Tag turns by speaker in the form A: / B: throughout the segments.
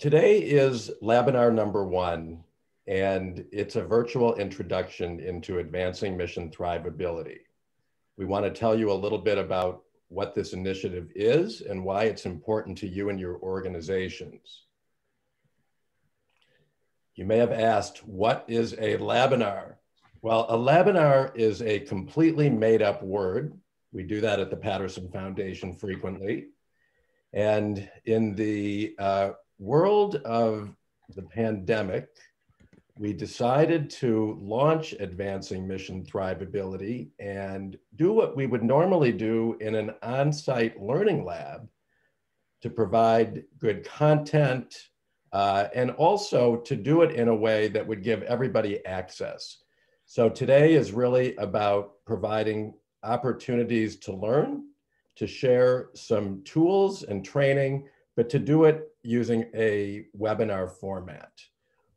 A: Today is Labinar #1, and it's a virtual introduction into advancing mission thrivability. We want to tell you a little bit about what this initiative is and why it's important to you and your organizations. You may have asked, what is a Labinar? Well, a Labinar is a completely made up word. We do that at the Patterson Foundation frequently. And in the world of the pandemic, we decided to launch Advancing Mission Thrivability and do what we would normally do in an on-site learning lab to provide good content and also to do it in a way that would give everybody access. So today is really about providing opportunities to learn, to share some tools and training, but to do it using a webinar format.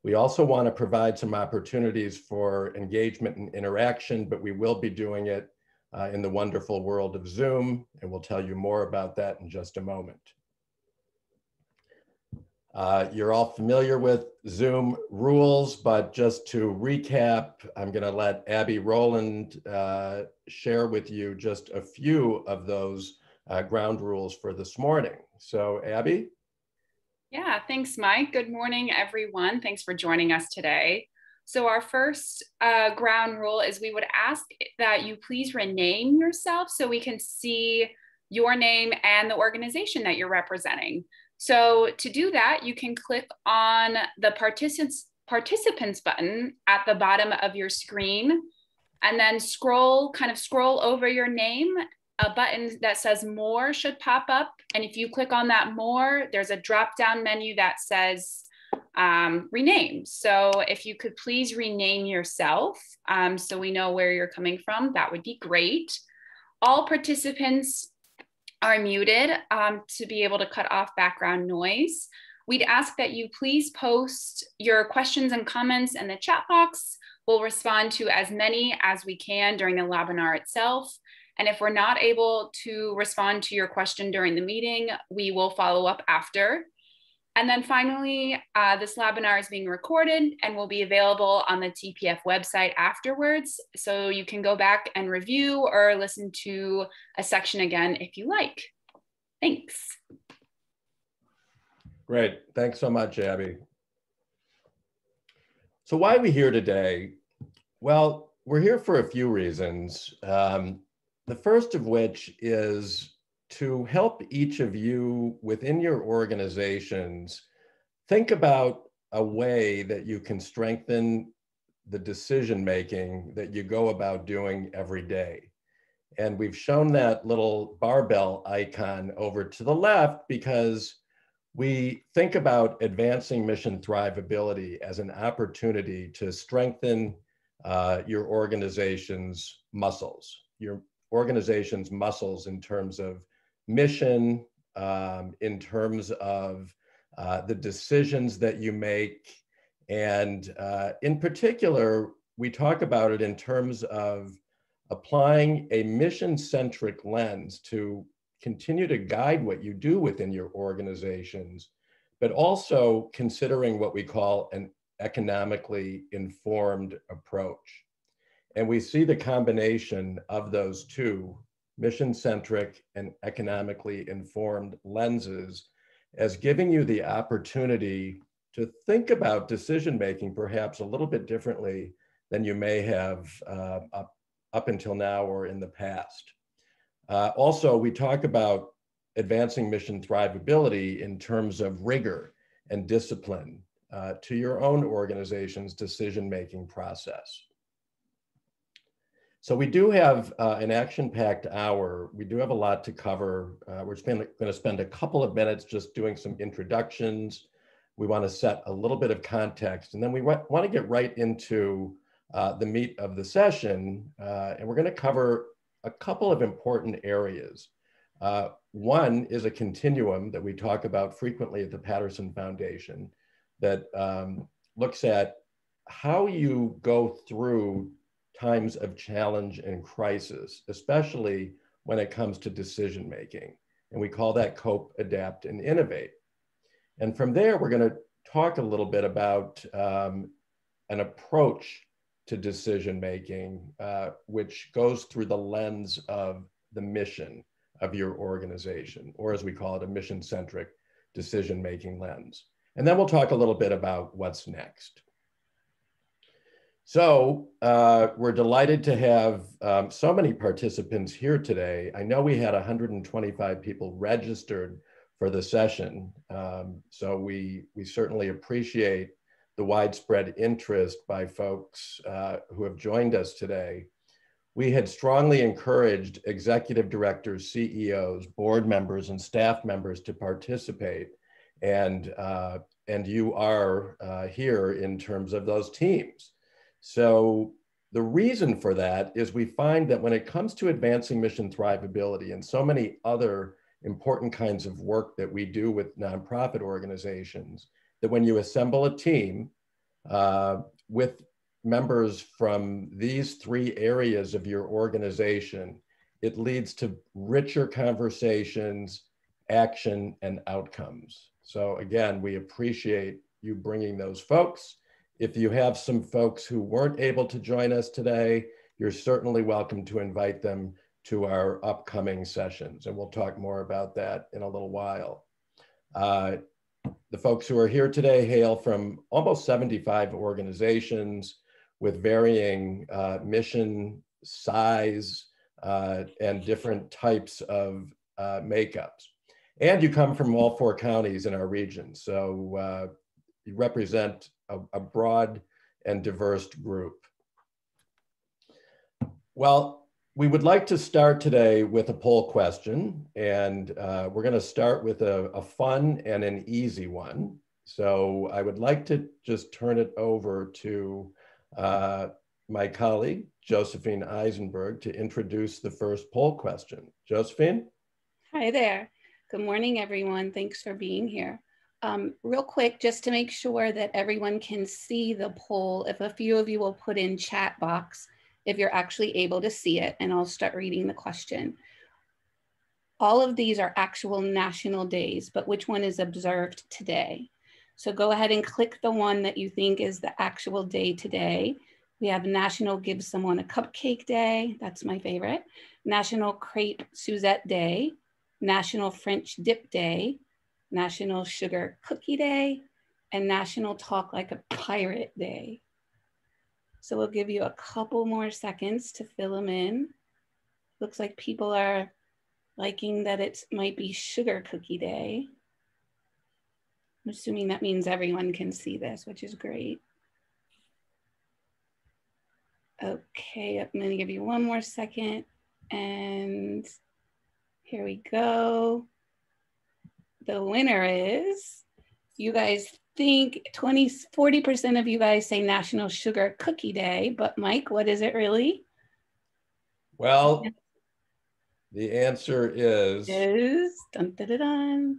A: We also want to provide some opportunities for engagement and interaction, but we will be doing it in the wonderful world of Zoom, and we'll tell you more about that in just a moment. You're all familiar with Zoom rules, but just to recap, I'm going to let Abby Rowland share with you just a few of those ground rules for this morning. So Abby?
B: Yeah, thanks, Mike. Good morning, everyone. Thanks for joining us today. So our first ground rule is we would ask that you please rename yourself so we can see your name and the organization that you're representing. So to do that, you can click on the participants button at the bottom of your screen and then scroll over your name. A button that says more should pop up. And if you click on that more, there's a drop-down menu that says rename. So if you could please rename yourself so we know where you're coming from, that would be great. All participants are muted to be able to cut off background noise. We'd ask that you please post your questions and comments in the chat box. We'll respond to as many as we can during the webinar itself. And if we're not able to respond to your question during the meeting, we will follow up after. And then finally, this webinar is being recorded and will be available on the TPF website afterwards. So you can go back and review or listen to a section again if you like. Thanks.
A: Great. Thanks so much, Abby. So why are we here today? Well, we're here for a few reasons. The first of which is to help each of you within your organizations think about a way that you can strengthen the decision-making that you go about doing every day. And we've shown that little barbell icon over to the left because we think about advancing mission thrivability as an opportunity to strengthen your organization's muscles, your organization's muscles in terms of mission, in terms of the decisions that you make. And in particular, we talk about it in terms of applying a mission-centric lens to continue to guide what you do within your organizations, but also considering what we call an economically informed approach. And we see the combination of those two, mission-centric and economically informed lenses, as giving you the opportunity to think about decision-making perhaps a little bit differently than you may have up until now or in the past. Also, we talk about advancing mission thrivability in terms of rigor and discipline to your own organization's decision-making process. So we do have an action-packed hour. We do have a lot to cover. We're going to spend a couple of minutes just doing some introductions. We want to set a little bit of context, and then we want to get right into the meat of the session. And we're going to cover a couple of important areas. One is a continuum that we talk about frequently at the Patterson Foundation that looks at how you go through times of challenge and crisis, especially when it comes to decision making. And we call that cope, adapt, and innovate. And from there, we're going to talk a little bit about an approach to decision-making, which goes through the lens of the mission of your organization, or as we call it, a mission-centric decision-making lens. And then we'll talk a little bit about what's next. So we're delighted to have so many participants here today. I know we had 125 people registered for the session. So we certainly appreciate the widespread interest by folks who have joined us today. We had strongly encouraged executive directors, CEOs, board members, and staff members to participate. And you are here in terms of those teams. So the reason for that is we find that when it comes to advancing mission thrivability and so many other important kinds of work that we do with nonprofit organizations, that when you assemble a team with members from these three areas of your organization, it leads to richer conversations, action, and outcomes. So again, we appreciate you bringing those folks. If you have some folks who weren't able to join us today, you're certainly welcome to invite them to our upcoming sessions. And we'll talk more about that in a little while. The folks who are here today hail from almost 75 organizations with varying mission, size, and different types of makeups. And you come from all 4 counties in our region. So you represent a broad and diverse group. Well, we would like to start today with a poll question, and we're going to start with a fun and an easy one. So I would like to just turn it over to my colleague, Josephine Eisenberg, to introduce the first poll question. Josephine?
C: Hi there. Good morning, everyone. Thanks for being here. Real quick, just to make sure that everyone can see the poll, if a few of you will put in chat box, if you're actually able to see it, and I'll start reading the question. All of these are actual national days, but which one is observed today? So go ahead and click the one that you think is the actual day today. We have National Give Someone a Cupcake Day. That's my favorite. National Crepe Suzette Day. National French Dip Day. National Sugar Cookie Day. And National Talk Like a Pirate Day. So we'll give you a couple more seconds to fill them in. Looks like people are liking that it might be Sugar Cookie Day. I'm assuming that means everyone can see this, which is great. Okay, I'm gonna give you one more second. And here we go. The winner is, you guys think 40% of you guys say National Sugar Cookie Day, but Mike, what is it really?
A: Well, the answer is
C: dun, dun, dun, dun.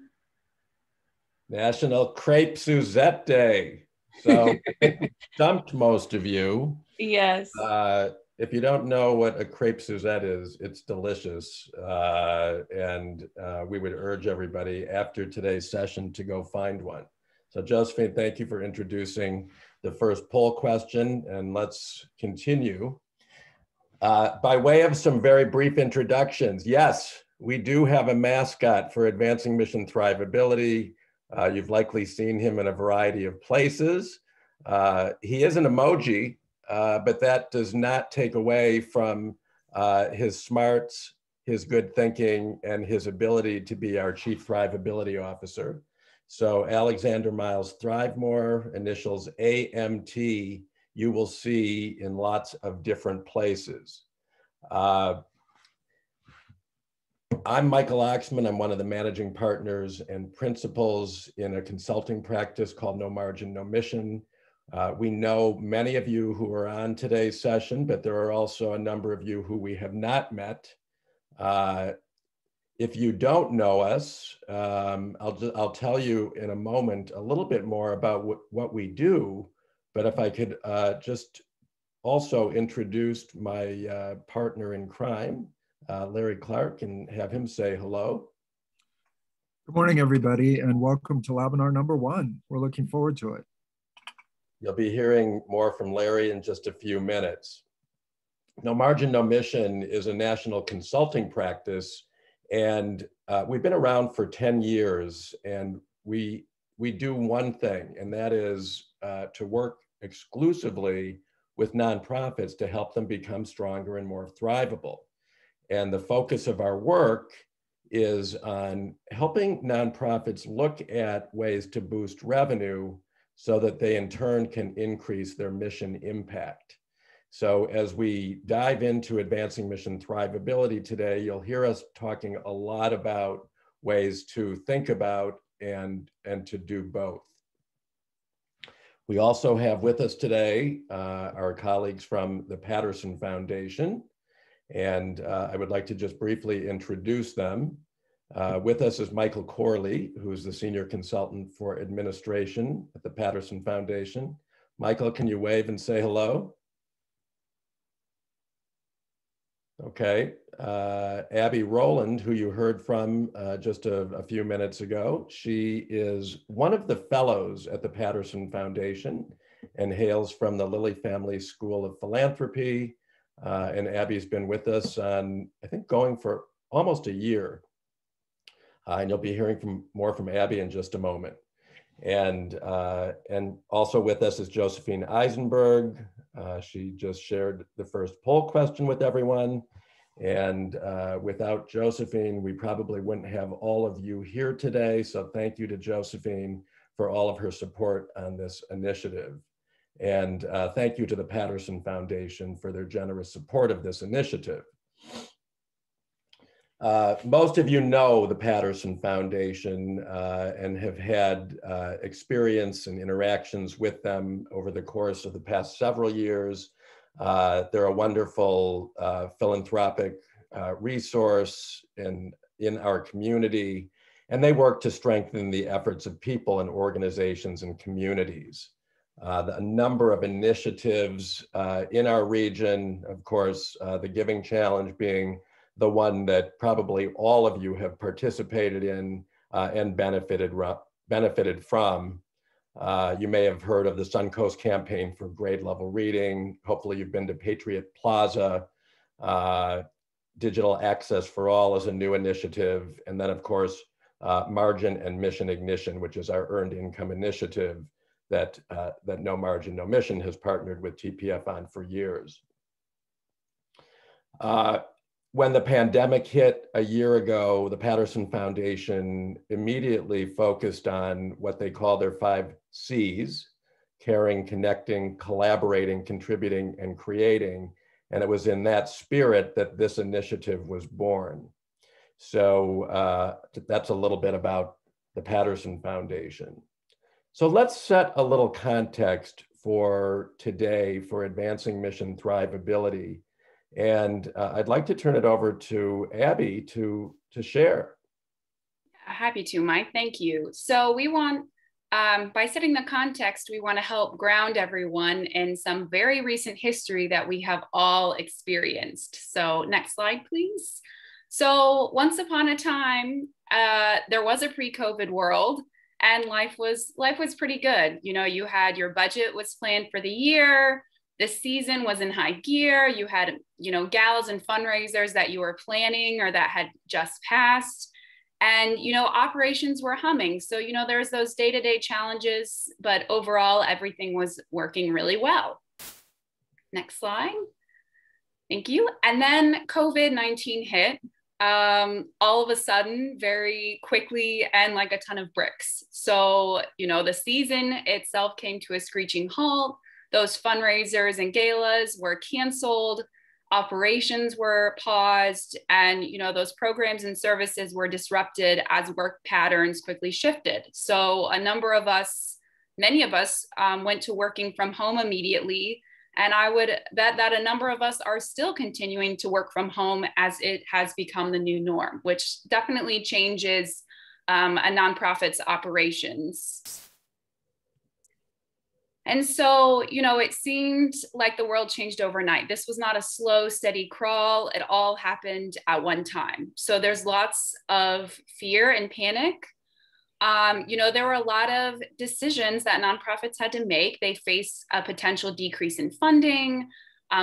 A: National Crepe Suzette Day. So it stumped most of you.
C: Yes.
A: If you don't know what a crepe Suzette is, it's delicious. And we would urge everybody after today's session to go find one. So Josephine, thank you for introducing the first poll question, and let's continue. By way of some very brief introductions, yes, we do have a mascot for Advancing Mission Thrivability. You've likely seen him in a variety of places. He is an emoji, but that does not take away from his smarts, his good thinking, and his ability to be our Chief Thrivability Officer. So Alexander Miles Thrivemore, initials AMT, you will see in lots of different places. I'm Michael Oxman. I'm one of the managing partners and principals in a consulting practice called No Margin, No Mission. We know many of you who are on today's session, but there are also a number of you who we have not met. If you don't know us, I'll tell you in a moment a little bit more about what we do, but if I could just also introduce my partner in crime, Larry Clark, and have him say hello.
D: Good morning, everybody, and welcome to Labinar #1. We're looking forward to it.
A: You'll be hearing more from Larry in just a few minutes. No Margin, No Mission is a national consulting practice, and we've been around for 10 years, and we do one thing, and that is to work exclusively with nonprofits to help them become stronger and more thrivable. And the focus of our work is on helping nonprofits look at ways to boost revenue so that they in turn can increase their mission impact. So as we dive into advancing mission thrivability today, you'll hear us talking a lot about ways to think about and to do both. We also have with us today our colleagues from the Patterson Foundation, and I would like to just briefly introduce them. With us is Michael Corley, who is the Senior Consultant for Administration at the Patterson Foundation. Michael, can you wave and say hello? Okay. Abby Rowland, who you heard from just a few minutes ago, she is one of the fellows at the Patterson Foundation and hails from the Lilly Family School of Philanthropy. And Abby's been with us on, I think, going for almost a year. And you'll be hearing more from Abby in just a moment. And also with us is Josephine Eisenberg. She just shared the first poll question with everyone. And without Josephine, we probably wouldn't have all of you here today. So thank you to Josephine for all of her support on this initiative. And thank you to the Patterson Foundation for their generous support of this initiative. Most of you know the Patterson Foundation and have had experience and interactions with them over the course of the past several years. They're a wonderful philanthropic resource in our community, and they work to strengthen the efforts of people and organizations and communities. A number of initiatives in our region, of course, the Giving Challenge being the one that probably all of you have participated in and benefited from. You may have heard of the Suncoast Campaign for Grade Level Reading. Hopefully you've been to Patriot Plaza. Digital Access for All is a new initiative. And then of course, Margin and Mission Ignition, which is our earned income initiative that No Margin, No Mission has partnered with TPF on for years. When the pandemic hit a year ago, the Patterson Foundation immediately focused on what they call their 5 C's: caring, connecting, collaborating, contributing, and creating. And it was in that spirit that this initiative was born. So that's a little bit about the Patterson Foundation. So let's set a little context for today for advancing mission thrivability. And I'd like to turn it over to Abby to share.
B: Happy to, Mike. Thank you. So we want, by setting the context, we want to help ground everyone in some very recent history that we have all experienced. So next slide, please. So once upon a time, there was a pre-COVID world, and life was pretty good. You know, you had your budget was planned for the year. The season was in high gear. You had, you know, galas and fundraisers that you were planning or that had just passed. And, you know, operations were humming. So, you know, there's those day-to-day challenges, but overall, everything was working really well. Next slide. Thank you. And then COVID-19 hit all of a sudden, very quickly, and like a ton of bricks. So, you know, the season itself came to a screeching halt. Those fundraisers and galas were canceled, operations were paused, and you know those programs and services were disrupted as work patterns quickly shifted. So a number of us, many of us, went to working from home immediately, and I would bet that a number of us are still continuing to work from home as it has become the new norm, which definitely changes a nonprofit's operations. And so, you know, it seemed like the world changed overnight. This was not a slow, steady crawl. It all happened at one time. So there's lots of fear and panic There were a lot of decisions that nonprofits had to make. They faced a potential decrease in funding.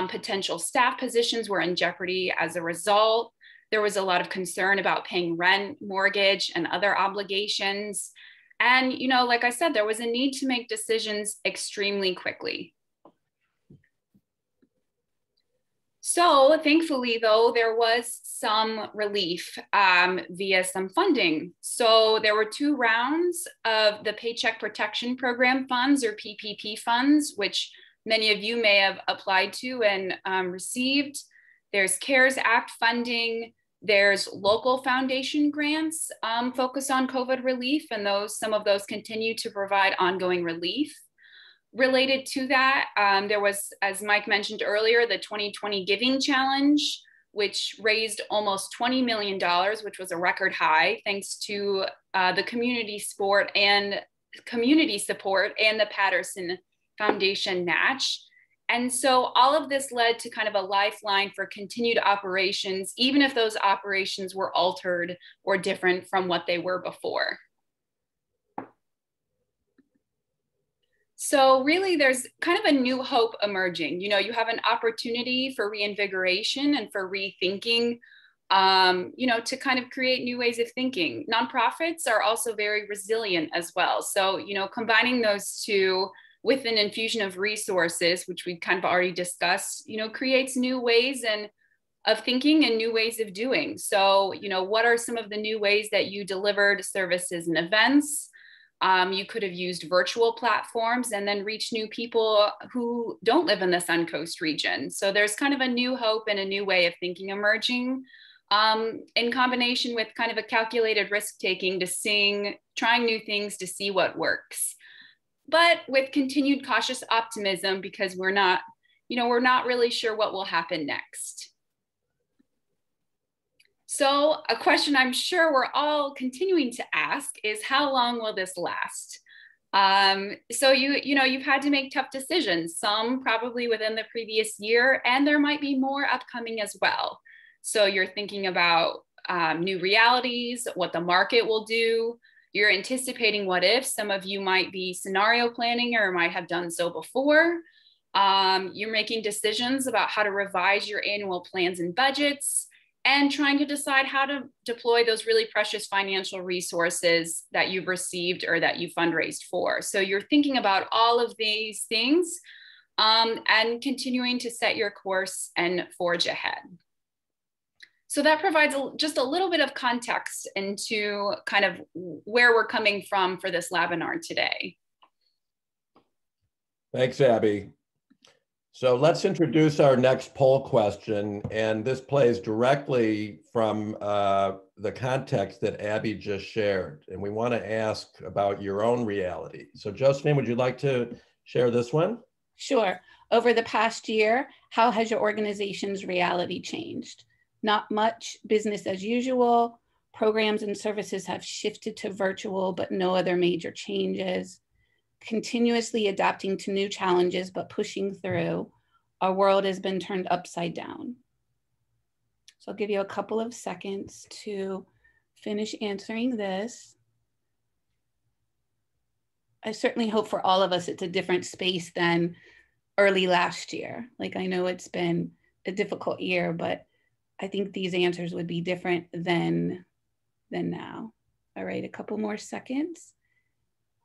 B: Potential staff positions were in jeopardy as a result. There was a lot of concern about paying rent, mortgage, and other obligations. And, like I said, there was a need to make decisions extremely quickly. So thankfully, though, there was some relief via some funding. So there were 2 rounds of the Paycheck Protection Program funds, or PPP funds, which many of you may have applied to and received. There's CARES Act funding. There's local foundation grants focused on COVID relief, and some of those continue to provide ongoing relief. Related to that, there was, as Mike mentioned earlier, the 2020 Giving Challenge, which raised almost $20 million, which was a record high, thanks to the community support and the Patterson Foundation match. And so all of this led to kind of a lifeline for continued operations, even if those operations were altered or different from what they were before. So really, there's kind of a new hope emerging. You have an opportunity for reinvigoration and for rethinking, to kind of create new ways of thinking. Nonprofits are also very resilient as well. So, combining those two with an infusion of resources, which we kind of already discussed, creates new ways of thinking and new ways of doing. So, what are some of the new ways that you delivered services and events? You could have used virtual platforms and then reach new people who don't live in the Suncoast region. So there's kind of a new hope and a new way of thinking emerging in combination with kind of a calculated risk-taking trying new things to see what works. But with continued cautious optimism, because we're not really sure what will happen next. So a question I'm sure we're all continuing to ask is, how long will this last? So you've had to make tough decisions, some probably within the previous year, and there might be more upcoming as well. So you're thinking about new realities, what the market will do. You're anticipating what if. Some of you might be scenario planning or might have done so before. You're making decisions about how to revise your annual plans and budgets, and trying to decide how to deploy those really precious financial resources that you've received or that you fundraised for. So you're thinking about all of these things and continuing to set your course and forge ahead. So that provides just a little bit of context into kind of where we're coming from for this Labinar today.
A: Thanks, Abby. So let's introduce our next poll question, and this plays directly from the context that Abby just shared, and we want to ask about your own reality. So Josephine, would you like to share this one?
C: Sure. Over the past year, how has your organization's reality changed? Not much, business as usual. Programs and services have shifted to virtual, but no other major changes. Continuously adapting to new challenges, but pushing through. Our world has been turned upside down. So I'll give you a couple of seconds to finish answering this. I certainly hope for all of us it's a different space than early last year. Like, I know it's been a difficult year, but I think these answers would be different than now. All right, a couple more seconds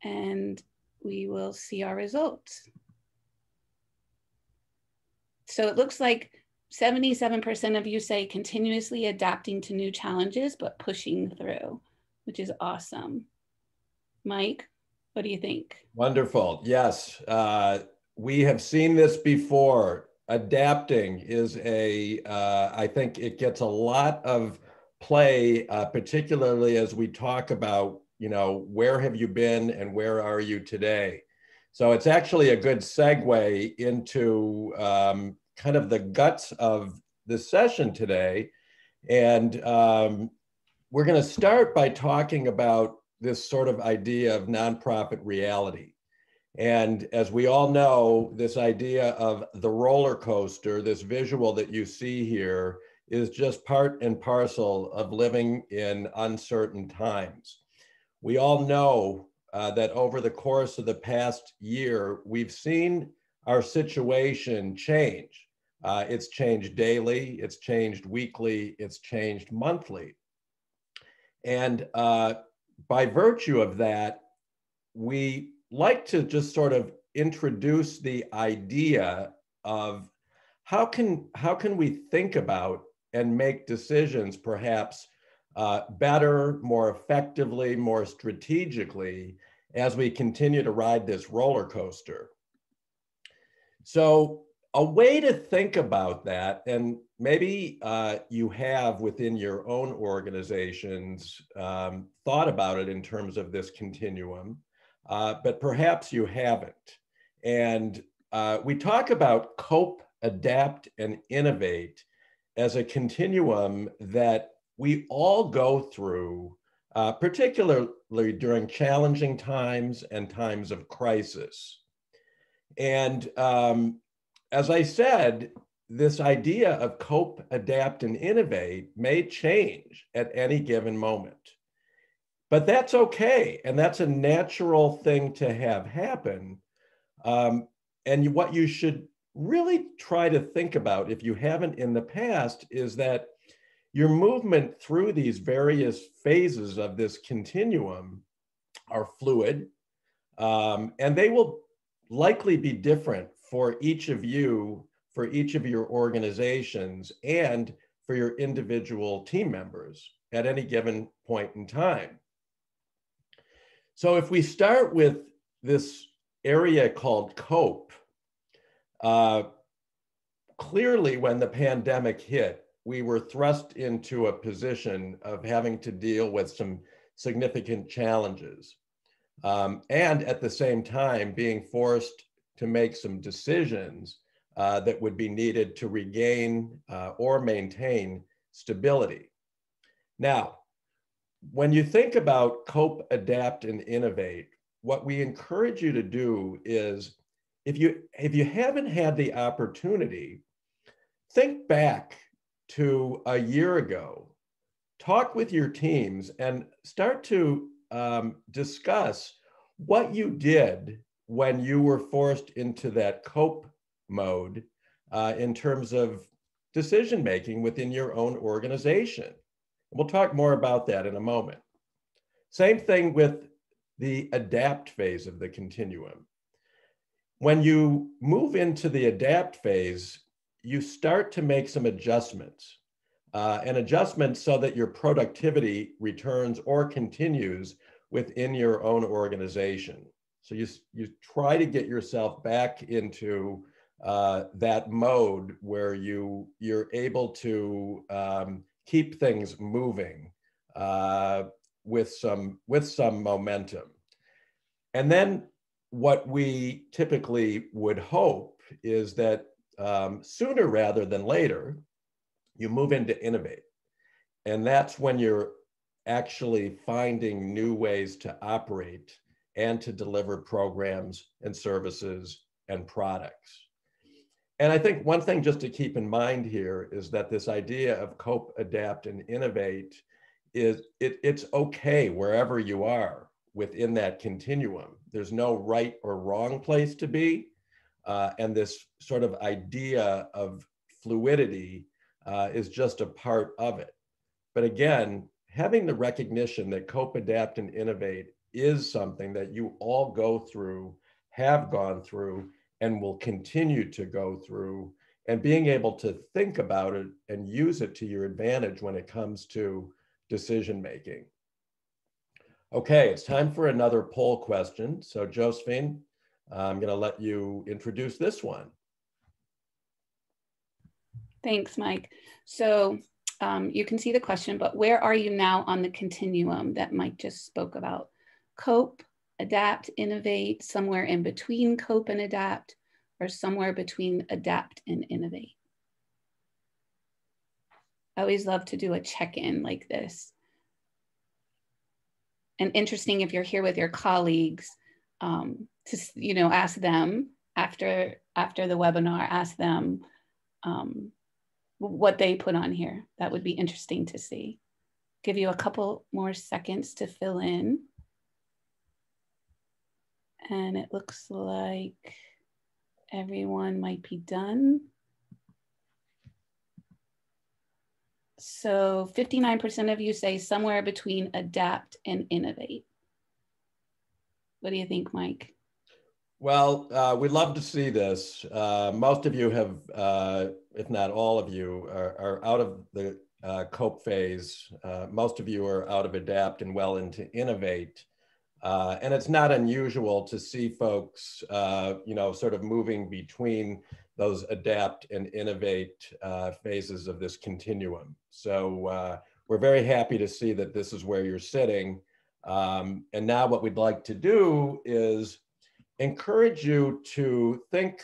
C: and we will see our results. So it looks like 77% of you say continuously adapting to new challenges, but pushing through, which is awesome. Mike, what do you think?
A: Wonderful. Yes, we have seen this before. Adapting is I think it gets a lot of play, particularly as we talk about, where have you been and where are you today? So it's actually a good segue into kind of the guts of this session today. And we're going to start by talking about this sort of idea of nonprofit reality. And as we all know, this idea of the roller coaster, this visual that you see here, is just part and parcel of living in uncertain times. We all know that over the course of the past year, we've seen our situation change. It's changed daily, it's changed weekly, it's changed monthly. And by virtue of that, we like to just sort of introduce the idea of how can we think about and make decisions perhaps better, more effectively, more strategically as we continue to ride this roller coaster. So a way to think about that, and maybe you have within your own organizations thought about it in terms of this continuum, but perhaps you haven't. And we talk about cope, adapt, and innovate as a continuum that we all go through, particularly during challenging times and times of crisis. And as I said, this idea of cope, adapt, and innovate may change at any given moment. But that's okay, and that's a natural thing to have happen. And what you should really try to think about, if you haven't in the past, is that your movement through these various phases of this continuum are fluid, and they will likely be different for each of you, for each of your organizations, and for your individual team members at any given point in time. So if we start with this area called cope, clearly when the pandemic hit, we were thrust into a position of having to deal with some significant challenges. And at the same time, being forced to make some decisions that would be needed to regain or maintain stability. Now, when you think about cope, adapt, and innovate, what we encourage you to do is, if you haven't had the opportunity, think back to a year ago, talk with your teams, and start to discuss what you did when you were forced into that cope mode in terms of decision-making within your own organization. We'll talk more about that in a moment. Same thing with the adapt phase of the continuum. When you move into the adapt phase, you start to make some adjustments, and adjustments so that your productivity returns or continues within your own organization. So you try to get yourself back into that mode where you're able to keep things moving with some momentum. And then what we typically would hope is that sooner rather than later, you move into innovate. And that's when you're actually finding new ways to operate and to deliver programs and services and products. And I think one thing just to keep in mind here is that this idea of cope, adapt, and innovate is it's okay wherever you are within that continuum. There's no right or wrong place to be. And this sort of idea of fluidity is just a part of it. But again, having the recognition that cope, adapt, and innovate is something that you all go through, have gone through, and will continue to go through, and being able to think about it and use it to your advantage when it comes to decision making. Okay, it's time for another poll question. So Josephine, I'm going to let you introduce this one.
C: Thanks, Mike. So you can see the question, but where are you now on the continuum that Mike just spoke about? Cope, adapt, innovate, somewhere in between cope and adapt, or somewhere between adapt and innovate? I always love to do a check-in like this. And interesting if you're here with your colleagues to ask them after the webinar, ask them what they put on here. That would be interesting to see. Give you a couple more seconds to fill in. And it looks like everyone might be done. So 59% of you say somewhere between adapt and innovate. What do you think, Mike?
A: Well, we'd love to see this. Most of you have, if not all of you, are out of the cope phase. Most of you are out of adapt and well into innovate. And it's not unusual to see folks, sort of moving between those adapt and innovate phases of this continuum. So we're very happy to see that this is where you're sitting. And now what we'd like to do is encourage you to think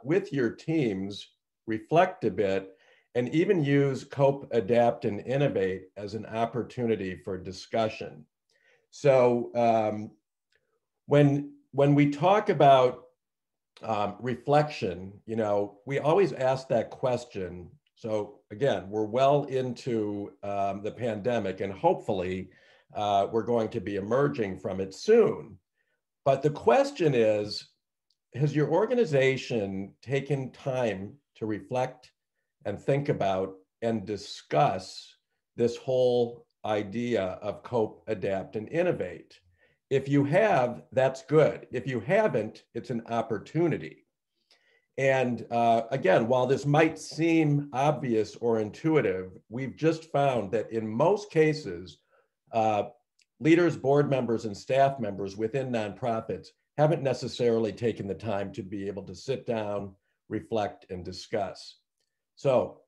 A: with your teams, reflect a bit, and even use cope, adapt, and innovate as an opportunity for discussion. So when we talk about reflection, we always ask that question. So again, we're well into the pandemic, and hopefully we're going to be emerging from it soon. But the question is, has your organization taken time to reflect and think about and discuss this whole idea of cope, adapt, and innovate? If you have, that's good. If you haven't, it's an opportunity. And again, while this might seem obvious or intuitive, we've just found that in most cases, leaders, board members, and staff members within nonprofits haven't necessarily taken the time to be able to sit down, reflect, and discuss. So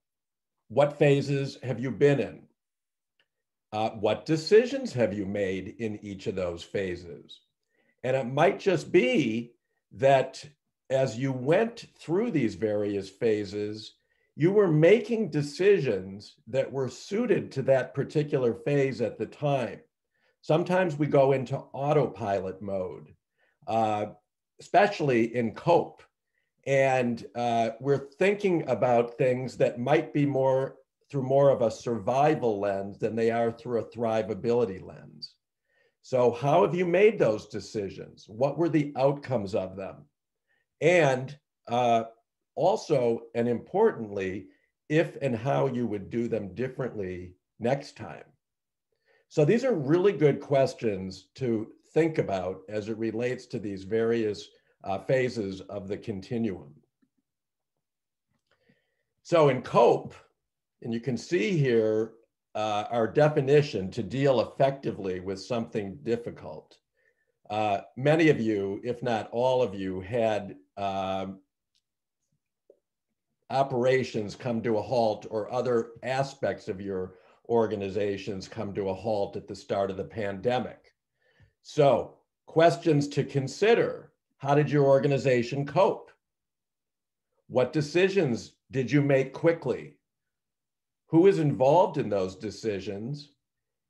A: what phases have you been in? What decisions have you made in each of those phases? And it might just be that as you went through these various phases, you were making decisions that were suited to that particular phase at the time. Sometimes we go into autopilot mode, especially in cope. And we're thinking about things that might be through more of a survival lens than they are through a thrivability lens. So how have you made those decisions? What were the outcomes of them? And also, and importantly, if and how you would do them differently next time. So these are really good questions to think about as it relates to these various phases of the continuum. So in cope, and you can see here our definition to deal effectively with something difficult. Many of you, if not all of you, had operations come to a halt or other aspects of your organizations come to a halt at the start of the pandemic. So, questions to consider. How did your organization cope? What decisions did you make quickly? Who is involved in those decisions?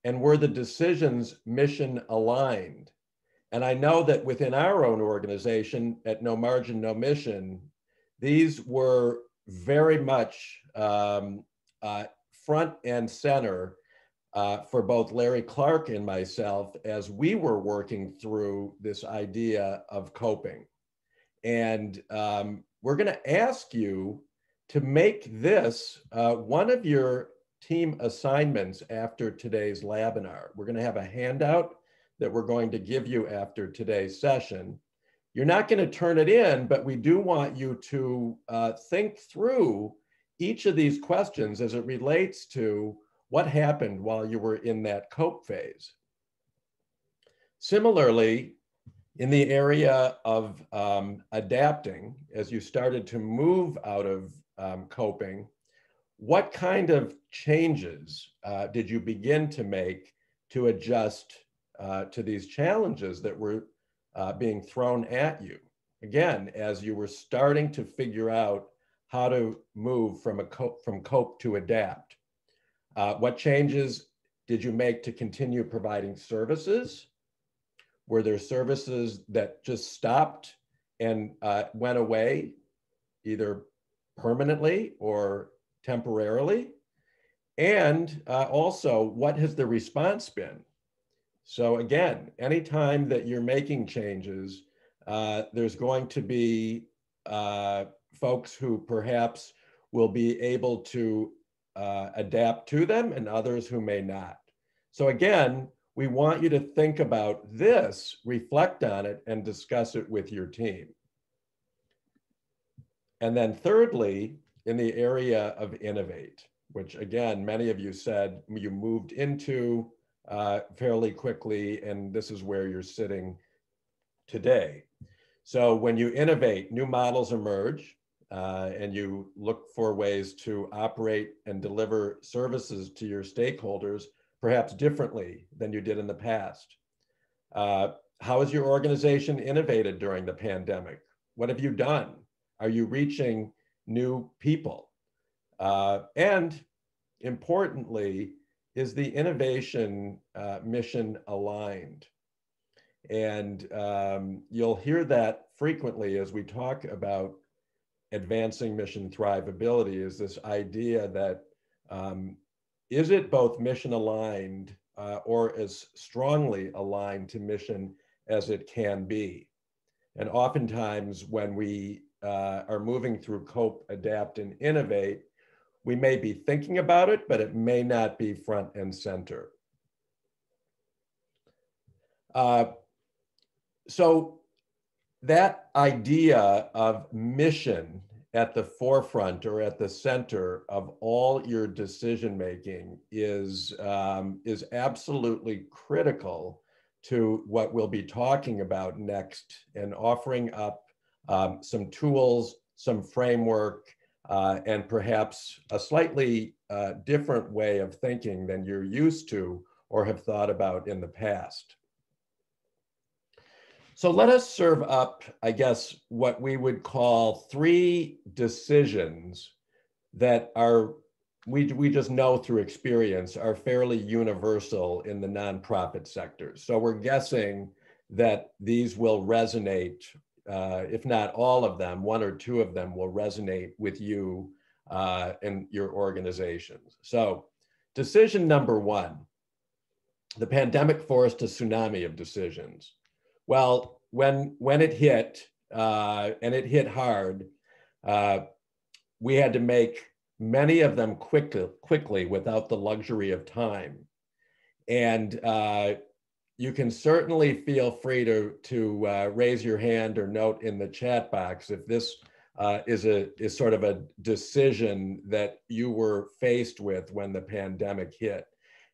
A: And were the decisions mission aligned? And I know that within our own organization at No Margin, No Mission, these were very much front and center for both Larry Clark and myself as we were working through this idea of coping. And we're going to ask you to make this one of your team assignments after today's Labinar. We're going to have a handout that we're going to give you after today's session. You're not going to turn it in, but we do want you to think through each of these questions as it relates to what happened while you were in that cope phase. Similarly, in the area of adapting, as you started to move out of coping, what kind of changes did you begin to make to adjust to these challenges that were being thrown at you? Again, as you were starting to figure out how to move from cope to adapt. What changes did you make to continue providing services? Were there services that just stopped and went away, either permanently or temporarily? And also, what has the response been? So again, anytime that you're making changes, There's going to be folks who perhaps will be able to adapt to them and others who may not. So again, we want you to think about this, reflect on it, and discuss it with your team. And then thirdly, in the area of Innovate, which again, many of you said you moved into fairly quickly, and this is where you're sitting today. So when you innovate, new models emerge, and you look for ways to operate and deliver services to your stakeholders, perhaps differently than you did in the past. How has your organization innovated during the pandemic? What have you done? Are you reaching new people? And importantly, is the innovation mission aligned? And you'll hear that frequently as we talk about advancing mission thrivability, is this idea that is it both mission aligned or as strongly aligned to mission as it can be? And oftentimes when we are moving through cope, adapt, and innovate, we may be thinking about it, but it may not be front and center. So that idea of mission at the forefront or at the center of all your decision making is absolutely critical to what we'll be talking about next, and offering up some tools, some framework, and perhaps a slightly different way of thinking than you're used to or have thought about in the past. So let us serve up, I guess, what we would call 3 decisions that are, we just know through experience, are fairly universal in the nonprofit sector. So we're guessing that these will resonate, if not all of them, 1 or 2 of them will resonate with you and your organizations. So decision number 1, the pandemic forced a tsunami of decisions. Well, when it hit, and it hit hard, we had to make many of them quickly without the luxury of time. And you can certainly feel free to raise your hand or note in the chat box if this is sort of a decision that you were faced with when the pandemic hit.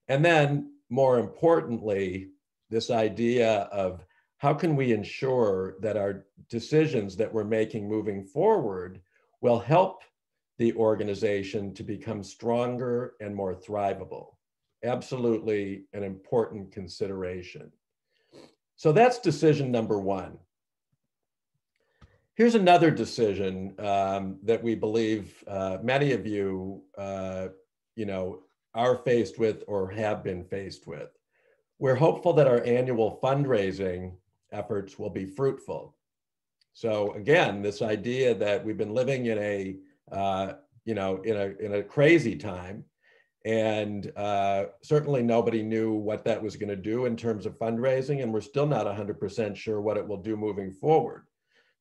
A: And then more importantly, this idea of how can we ensure that our decisions that we're making moving forward will help the organization to become stronger and more thrivable? Absolutely an important consideration. So that's decision number 1. Here's another decision that we believe many of you, are faced with or have been faced with. We're hopeful that our annual fundraising efforts will be fruitful. So again, this idea that we've been living in a crazy time, and certainly nobody knew what that was going to do in terms of fundraising, and we're still not 100% sure what it will do moving forward.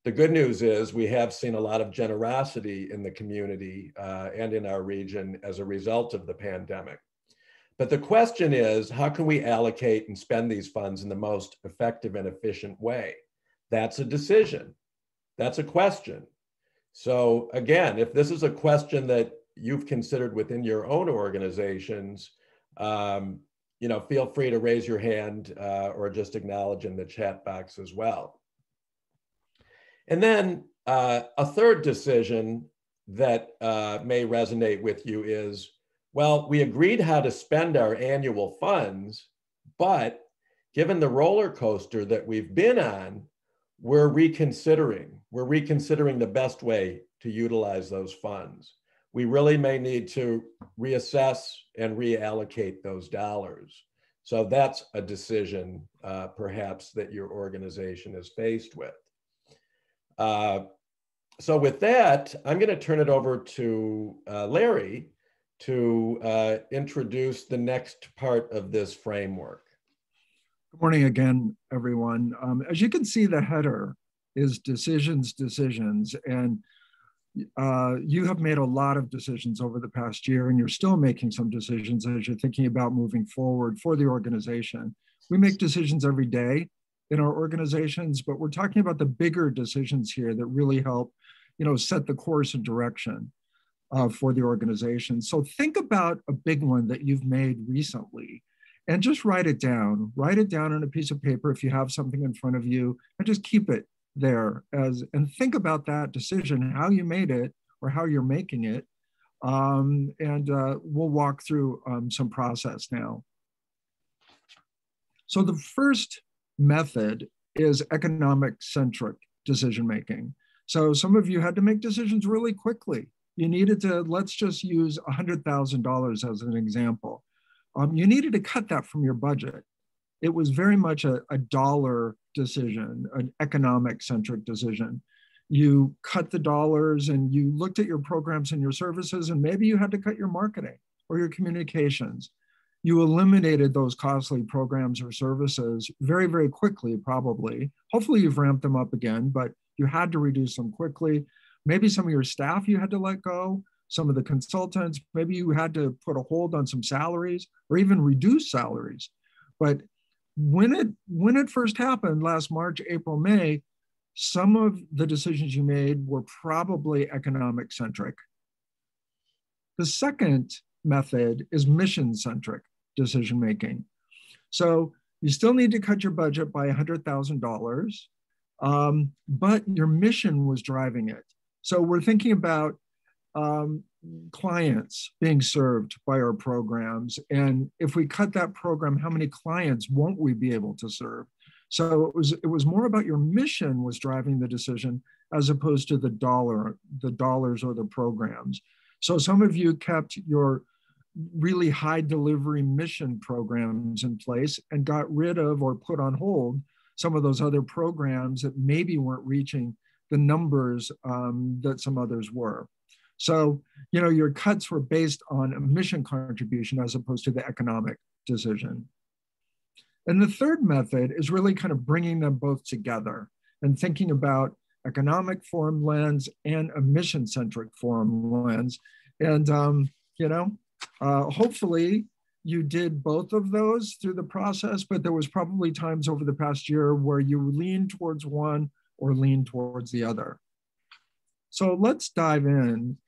A: The good news is we have seen a lot of generosity in the community and in our region as a result of the pandemic. But the question is, how can we allocate and spend these funds in the most effective and efficient way? That's a decision. That's a question. So again, if this is a question that you've considered within your own organizations, feel free to raise your hand or just acknowledge in the chat box as well. And then a third decision that may resonate with you is, well, we agreed how to spend our annual funds, but given the roller coaster that we've been on, we're reconsidering the best way to utilize those funds. We really may need to reassess and reallocate those dollars. So that's a decision perhaps that your organization is faced with. So with that, I'm going to turn it over to Larry to introduce the next part of this framework.
D: Good morning again, everyone. As you can see the header, is decisions. And you have made a lot of decisions over the past year, and you're still making some decisions as you're thinking about moving forward for the organization. We make decisions every day in our organizations, but we're talking about the bigger decisions here that really help, set the course and direction for the organization. So think about a big one that you've made recently and just write it down. Write it down on a piece of paper if you have something in front of you, and just keep it there and think about that decision, how you made it or how you're making it. We'll walk through some process now. So the first method is economic-centric decision-making. So some of you had to make decisions really quickly. You needed to, let's just use $100,000 as an example. You needed to cut that from your budget. It was very much a dollar decision, an economic-centric decision. You cut the dollars and you looked at your programs and your services, and maybe you had to cut your marketing or your communications. You eliminated those costly programs or services very, very quickly, probably. Hopefully you've ramped them up again, but you had to reduce them quickly. Maybe some of your staff you had to let go, some of the consultants, maybe you had to put a hold on some salaries or even reduce salaries. But when it first happened last March, April, May, some of the decisions you made were probably economic-centric. The second method is mission-centric decision-making. So you still need to cut your budget by $100,000, but your mission was driving it. So we're thinking about clients being served by our programs. And if we cut that program, how many clients won't we be able to serve? So it was more about your mission was driving the decision as opposed to the dollars or the programs. So some of you kept your really high delivery mission programs in place and got rid of or put on hold some of those other programs that maybe weren't reaching the numbers that some others were. So, your cuts were based on a mission contribution as opposed to the economic decision. And the third method is really kind of bringing them both together and thinking about economic forum lens and a mission-centric forum lens. And, hopefully you did both of those through the process, but there was probably times over the past year where you leaned towards one or leaned towards the other. So let's dive in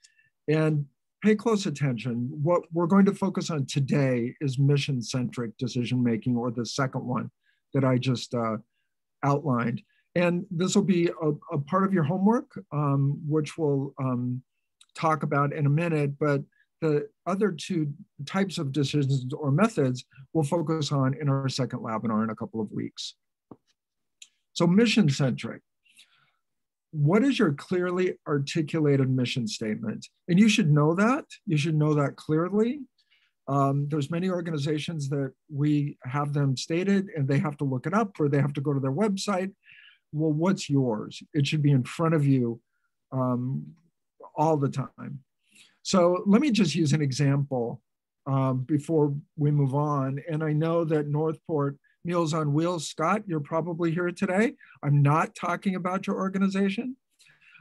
D: and pay close attention. What we're going to focus on today is mission-centric decision-making, or the second one that I just outlined. And this will be a part of your homework, which we'll talk about in a minute, but the other two types of decisions or methods we'll focus on in our second Labinar in a couple of weeks. So mission-centric. What is your clearly articulated mission statement? And you should know that. You should know that clearly. There's many organizations that we have them stated and they have to look it up or they have to go to their website. Well, what's yours? It should be in front of you all the time. So let me just use an example before we move on. And I know that Northport Meals on Wheels, Scott, you're probably here today. I'm not talking about your organization,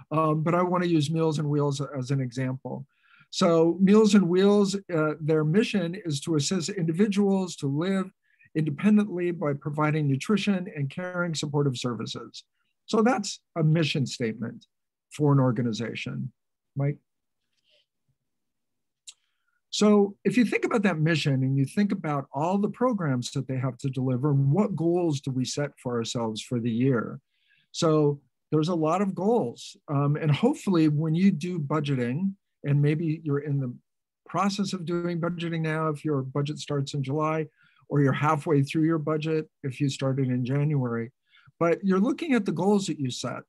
D: but I want to use Meals on Wheels as an example. So Meals on Wheels, their mission is to assist individuals to live independently by providing nutrition and caring supportive services. So that's a mission statement for an organization. Mike? So if you think about that mission and you think about all the programs that they have to deliver, what goals do we set for ourselves for the year? So there's a lot of goals. And hopefully when you do budgeting, and maybe you're in the process of doing budgeting now, if your budget starts in July, or you're halfway through your budget if you started in January, but you're looking at the goals that you set.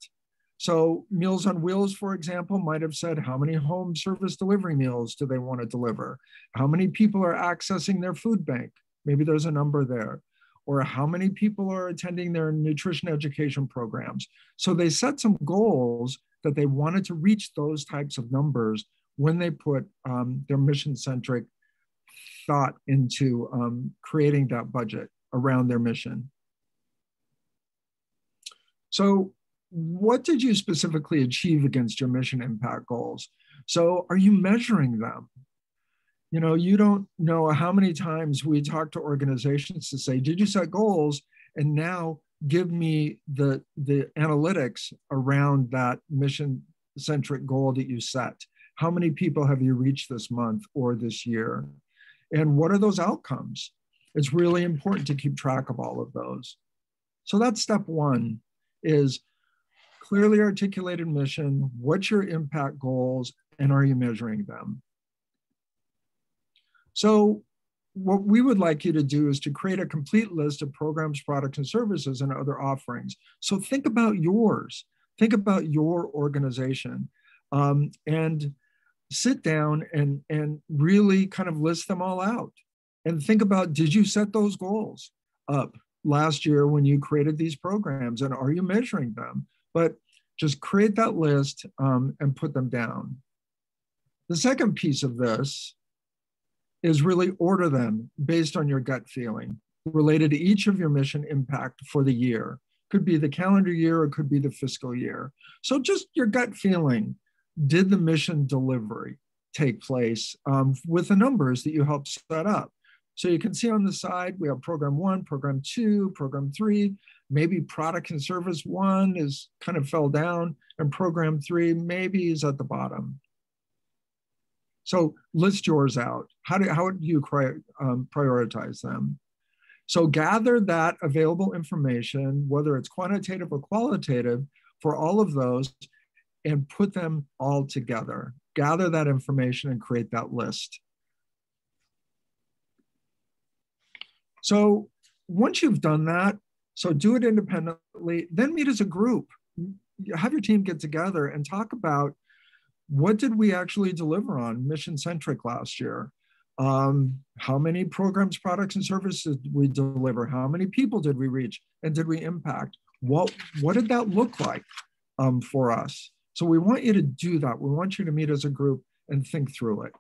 D: So Meals on Wheels, for example, might have said, how many home service delivery meals do they want to deliver? How many people are accessing their food bank? Maybe there's a number there. Or how many people are attending their nutrition education programs? So they set some goals that they wanted to reach those types of numbers when they put their mission-centric thought into creating that budget around their mission. So what did you specifically achieve against your mission impact goals? So are you measuring them? You know, you don't know how many times we talk to organizations to say, did you set goals? And now give me the analytics around that mission-centric goal that you set. How many people have you reached this month or this year? And what are those outcomes? It's really important to keep track of all of those. So that's step one, is clearly articulated mission, what's your impact goals, and are you measuring them? So what we would like you to do is to create a complete list of programs, products, and services and other offerings. So think about yours, think about your organization, and sit down and really kind of list them all out. And think about, did you set those goals up last year when you created these programs, and are you measuring them? But just create that list and put them down. The second piece of this is really order them based on your gut feeling related to each of your mission impact for the year. Could be the calendar year, or it could be the fiscal year. So just your gut feeling, did the mission delivery take place with the numbers that you helped set up? So you can see on the side, we have program 1, program 2, program 3, maybe product and service 1 is kind of fell down, and program 3 maybe is at the bottom. So list yours out. How do you prioritize them? So gather that available information, whether it's quantitative or qualitative, for all of those, and put them all together. Gather that information and create that list. So once you've done that, so do it independently, then meet as a group. Have your team get together and talk about, what did we actually deliver on mission-centric last year? How many programs, products, and services did we deliver? How many people did we reach? And did we impact? What did that look like for us? So we want you to do that. We want you to meet as a group and think through it.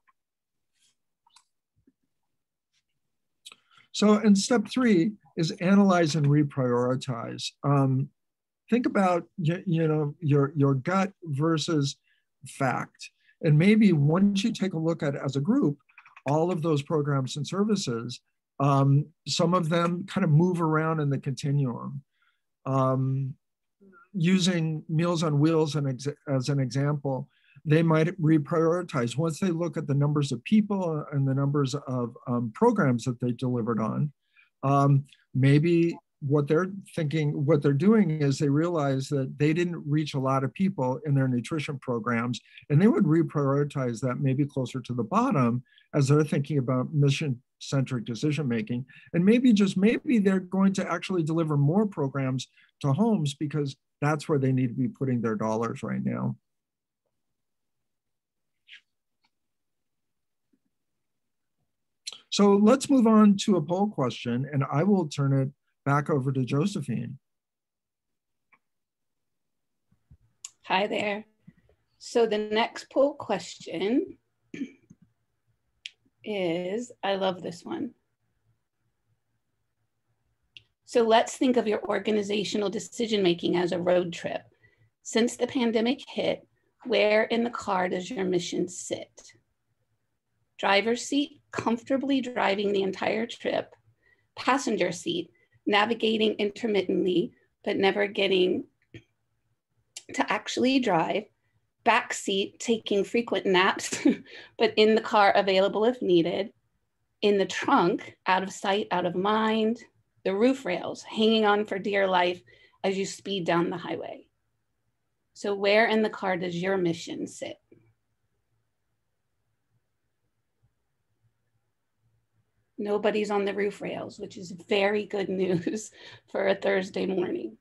D: So in step 3 is analyze and reprioritize. Think about your gut versus fact. And maybe once you take a look at it as a group, all of those programs and services, some of them kind of move around in the continuum. Using Meals on Wheels as an example, they might reprioritize. Once they look at the numbers of people and the numbers of programs that they delivered on, maybe what they're doing is they realize that they didn't reach a lot of people in their nutrition programs, and they would reprioritize that maybe closer to the bottom as they're thinking about mission-centric decision-making. And maybe they're going to actually deliver more programs to homes because that's where they need to be putting their dollars right now. So let's move on to a poll question, and I will turn it back over to Josephine.
C: Hi there. So the next poll question is, I love this one. So let's think of your organizational decision-making as a road trip. Since the pandemic hit, where in the car does your mission sit? Driver's seat, comfortably driving the entire trip. Passenger seat, navigating intermittently, but never getting to actually drive. Back seat, taking frequent naps, but in the car available if needed. In the trunk, out of sight, out of mind. The roof rails, hanging on for dear life as you speed down the highway. So where in the car does your mission sit? Nobody's on the roof rails, which is very good news for a Thursday morning.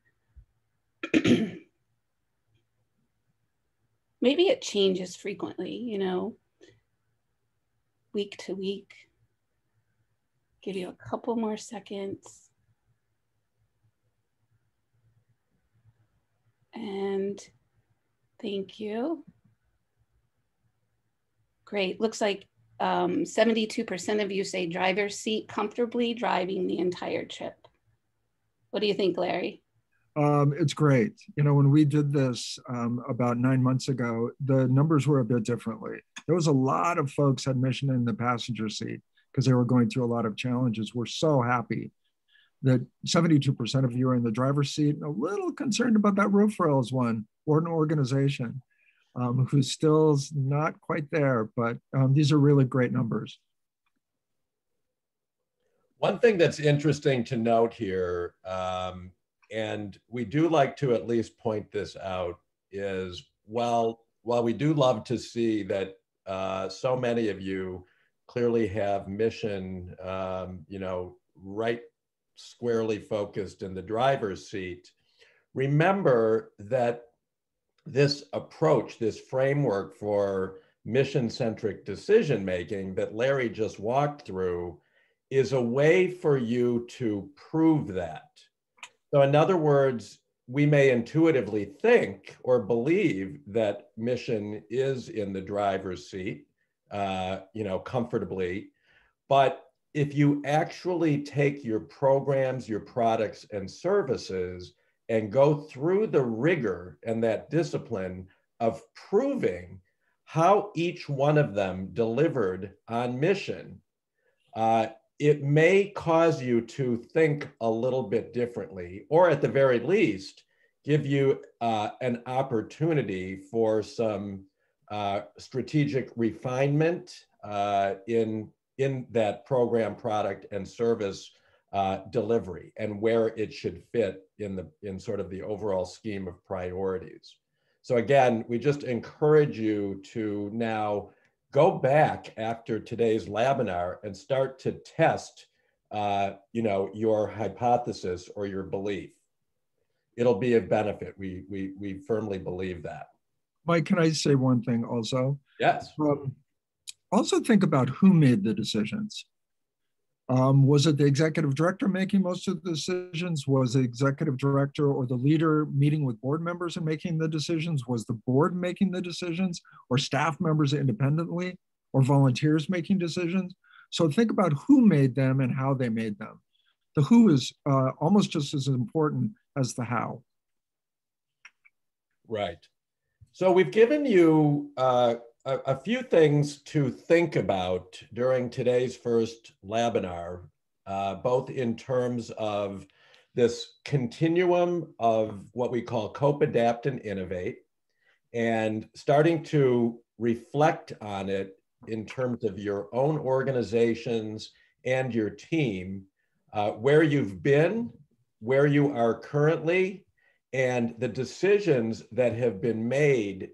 C: Maybe it changes frequently, week to week. Give you a couple more seconds. And thank you. Great, looks like 72% of you say driver's seat, comfortably driving the entire trip. What do you think, Larry?
D: It's great. You know, when we did this about 9 months ago, the numbers were a bit differently. There was a lot of folks had mission in the passenger seat because they were going through a lot of challenges. We're so happy that 72% of you are in the driver's seat, and a little concerned about that roof rails one, or an organization who's still not quite there, but these are really great numbers.
A: One thing that's interesting to note here, and we do like to at least point this out, is while we do love to see that so many of you clearly have mission, you know, right squarely focused in the driver's seat, remember that this approach, this framework for mission-centric decision-making that Larry just walked through is a way for you to prove that. So in other words, we may intuitively think or believe that mission is in the driver's seat, you know, comfortably, but if you actually take your programs, your products and services and go through the rigor and that discipline of proving how each one of them delivered on mission, it may cause you to think a little bit differently, or at the very least, give you an opportunity for some strategic refinement in that program, product, and service delivery, and where it should fit in sort of the overall scheme of priorities. So again, we just encourage you to now go back after today's Labinar and start to test, you know, your hypothesis or your belief. It'll be of benefit. We firmly believe that.
D: Mike, can I say one thing also?
A: Yes.
D: Also think about who made the decisions. Was it the executive director making most of the decisions? Was the executive director or the leader meeting with board members and making the decisions? Was the board making the decisions, or staff members independently, or volunteers making decisions? So think about who made them and how they made them. The who is almost just as important as the how.
A: Right. So we've given you a few things to think about during today's first Labinar, both in terms of this continuum of what we call cope, adapt, and innovate, and starting to reflect on it in terms of your own organizations and your team, where you've been, where you are currently, and the decisions that have been made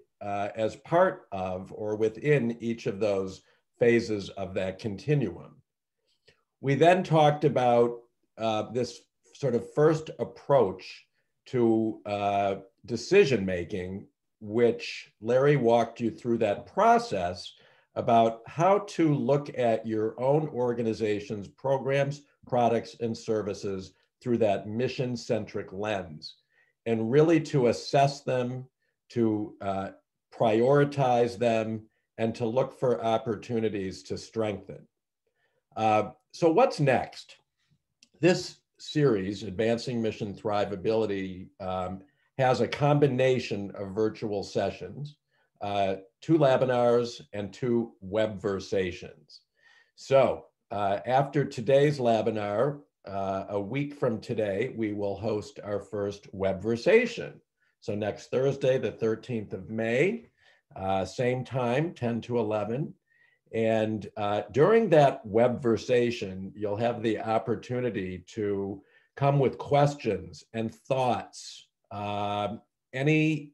A: as part of or within each of those phases of that continuum. We then talked about this sort of first approach to decision-making, which Larry walked you through that process about how to look at your own organization's programs, products, and services through that mission-centric lens, and really to assess them, to prioritize them, and to look for opportunities to strengthen. So what's next? This series, Advancing Mission Thrivability, has a combination of virtual sessions, 2 Labinars and 2 webversations. So after today's Labinar, a week from today, we will host our first webversation. So next Thursday, the 13th of May, same time, 10 to 11. And during that webversation, you'll have the opportunity to come with questions and thoughts, anything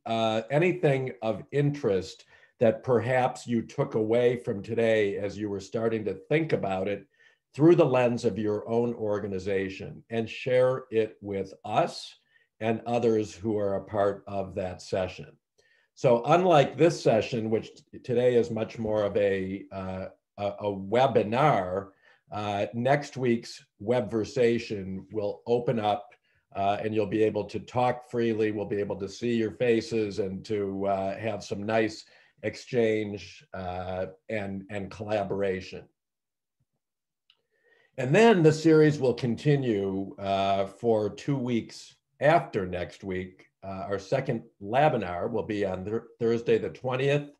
A: of interest that perhaps you took away from today as you were starting to think about it through the lens of your own organization, and share it with us and others who are a part of that session. So unlike this session, which today is much more of a webinar, next week's webversation will open up and you'll be able to talk freely. We'll be able to see your faces and to have some nice exchange and collaboration. And then the series will continue for 2 weeks after next week, our second Labinar will be on Thursday the 20th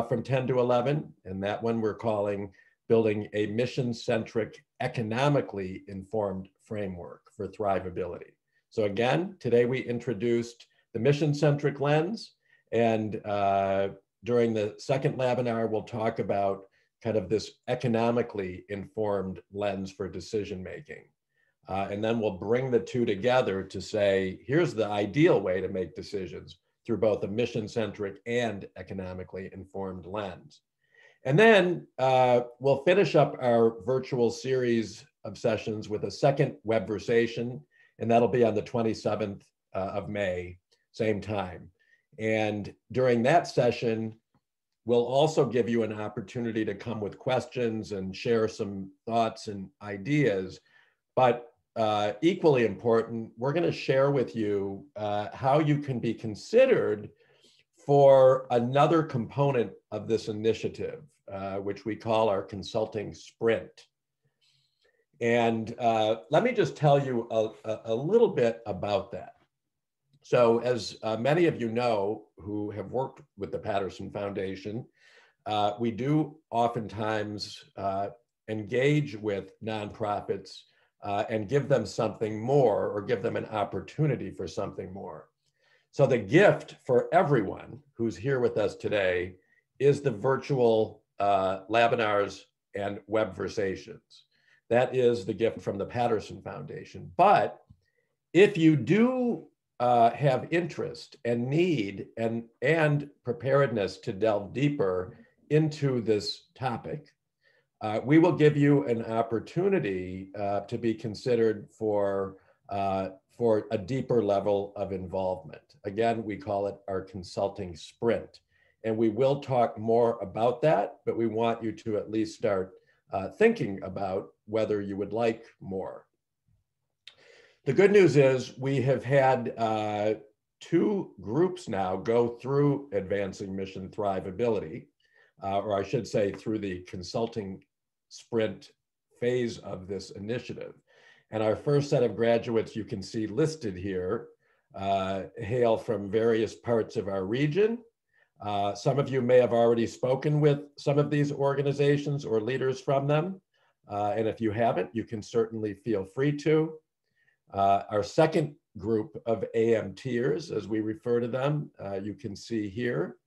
A: from 10 to 11. And that one we're calling Building a Mission-Centric, Economically Informed Framework for Thrivability. So again, today we introduced the mission-centric lens, and during the second Labinar, we'll talk about kind of this economically informed lens for decision-making. And then we'll bring the two together to say, here's the ideal way to make decisions through both a mission-centric and economically informed lens. And then we'll finish up our virtual series of sessions with a second webversation, and that'll be on the 27th of May, same time. And during that session, we'll also give you an opportunity to come with questions and share some thoughts and ideas. But equally important, we're going to share with you how you can be considered for another component of this initiative, which we call our consulting sprint. And let me just tell you a little bit about that. So as many of you know who have worked with the Patterson Foundation, we do oftentimes engage with nonprofits and give them something more, or give them an opportunity for something more. So the gift for everyone who's here with us today is the virtual Labinars and webversations. That is the gift from the Patterson Foundation. But if you do have interest and need and preparedness to delve deeper into this topic, we will give you an opportunity to be considered for a deeper level of involvement. Again, we call it our consulting sprint. And we will talk more about that, but we want you to at least start thinking about whether you would like more. The good news is we have had two groups now go through Advancing Mission Thrivability, or I should say through the consulting sprint phase of this initiative. And our first set of graduates you can see listed here hail from various parts of our region. Some of you may have already spoken with some of these organizations or leaders from them. And if you haven't, you can certainly feel free to. Our second group of AMTers, as we refer to them, you can see here.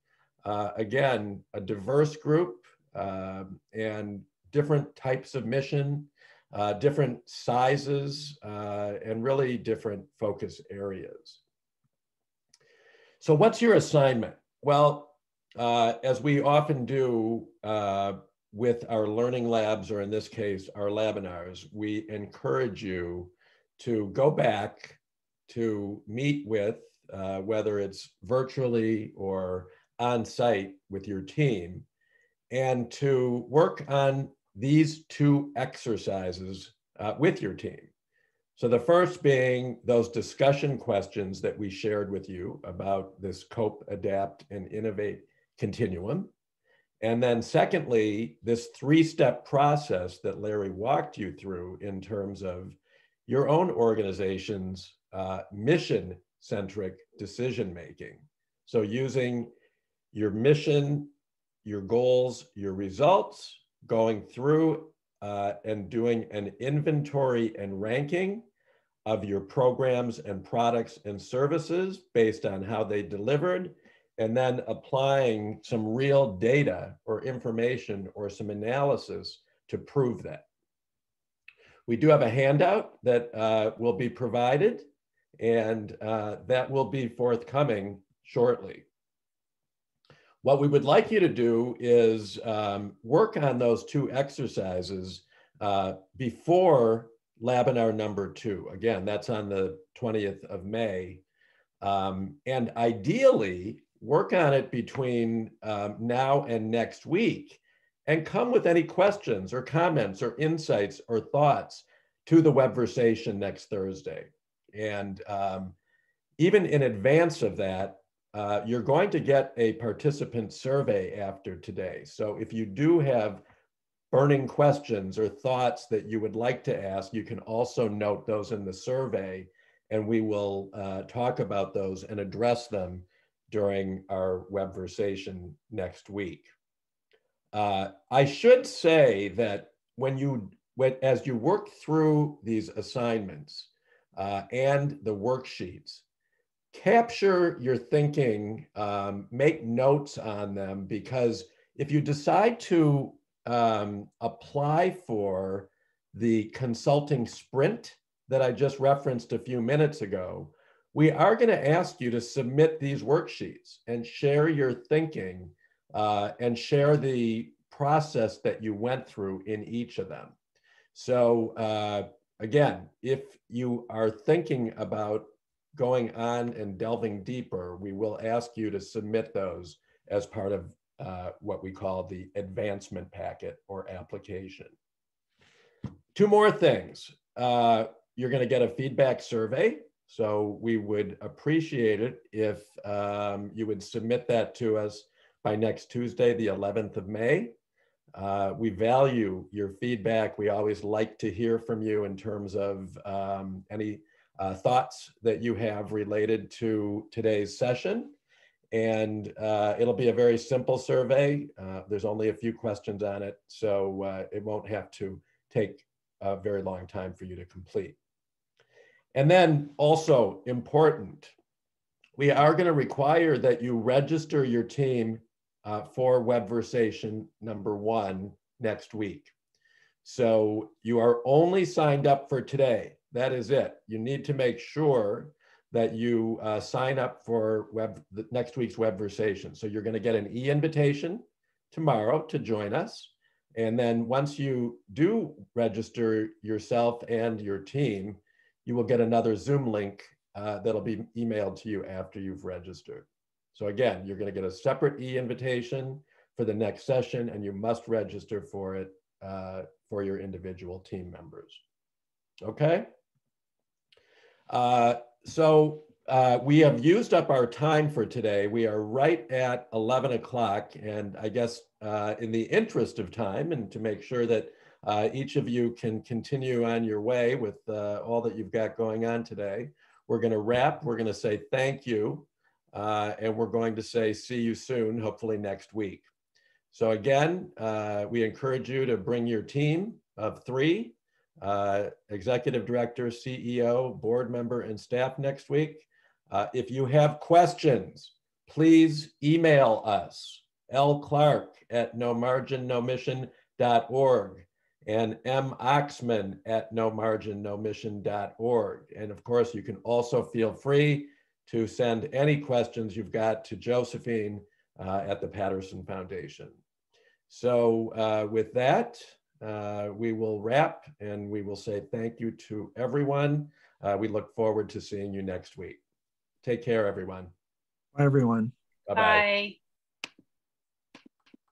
A: Again, a diverse group and different types of mission, different sizes, and really different focus areas. So what's your assignment? Well, as we often do with our learning labs, or in this case, our Labinars, we encourage you to go back to meet with, whether it's virtually or on site with your team, and to work on these two exercises with your team. So the first being those discussion questions that we shared with you about this cope, adapt, and innovate continuum. And then secondly, this three-step process that Larry walked you through in terms of your own organization's mission-centric decision-making. So using your mission, your goals, your results, going through and doing an inventory and ranking of your programs and products and services based on how they delivered, and then applying some real data or information or some analysis to prove that. We do have a handout that will be provided, and that will be forthcoming shortly. What we would like you to do is work on those two exercises before Labinar number 2. Again, that's on the 20th of May. And ideally, work on it between now and next week, and come with any questions or comments or insights or thoughts to the webversation next Thursday. And even in advance of that, you're going to get a participant survey after today. So if you do have burning questions or thoughts that you would like to ask, you can also note those in the survey, and we will talk about those and address them during our webversation next week. I should say that as you work through these assignments and the worksheets, capture your thinking, make notes on them, because if you decide to apply for the consulting sprint that I just referenced a few minutes ago, we are going to ask you to submit these worksheets and share your thinking and share the process that you went through in each of them. So again, if you are thinking about going on and delving deeper, we will ask you to submit those as part of what we call the advancement packet or application. Two more things. You're going to get a feedback survey. So we would appreciate it if you would submit that to us by next Tuesday, the 11th of May. We value your feedback. We always like to hear from you in terms of any thoughts that you have related to today's session. And it'll be a very simple survey. There's only a few questions on it, so it won't have to take a very long time for you to complete. And then also important, we are going to require that you register your team for webversation #1 next week. So you are only signed up for today. That is it. You need to make sure that you sign up for next week's webversation. So you're going to get an e-invitation tomorrow to join us. And then once you do register yourself and your team, you will get another Zoom link that'll be emailed to you after you've registered. So again, you're going to get a separate e-invitation for the next session, and you must register for it for your individual team members. Okay? So we have used up our time for today. We are right at 11 o'clock, and I guess in the interest of time and to make sure that each of you can continue on your way with all that you've got going on today, we're going to wrap. We're going to say thank you, and we're going to say see you soon, hopefully next week. So again, we encourage you to bring your team of 3, executive director, CEO, board member, and staff next week. If you have questions, please email us, lclark@nomarginnomission.org and moxman@nomarginnomission.org. And of course, you can also feel free to send any questions you've got to Josephine at the Patterson Foundation. So with that, we will wrap, and we will say thank you to everyone. We look forward to seeing you next week. Take care, everyone.
D: Bye, everyone.
A: Bye-bye.
B: Bye.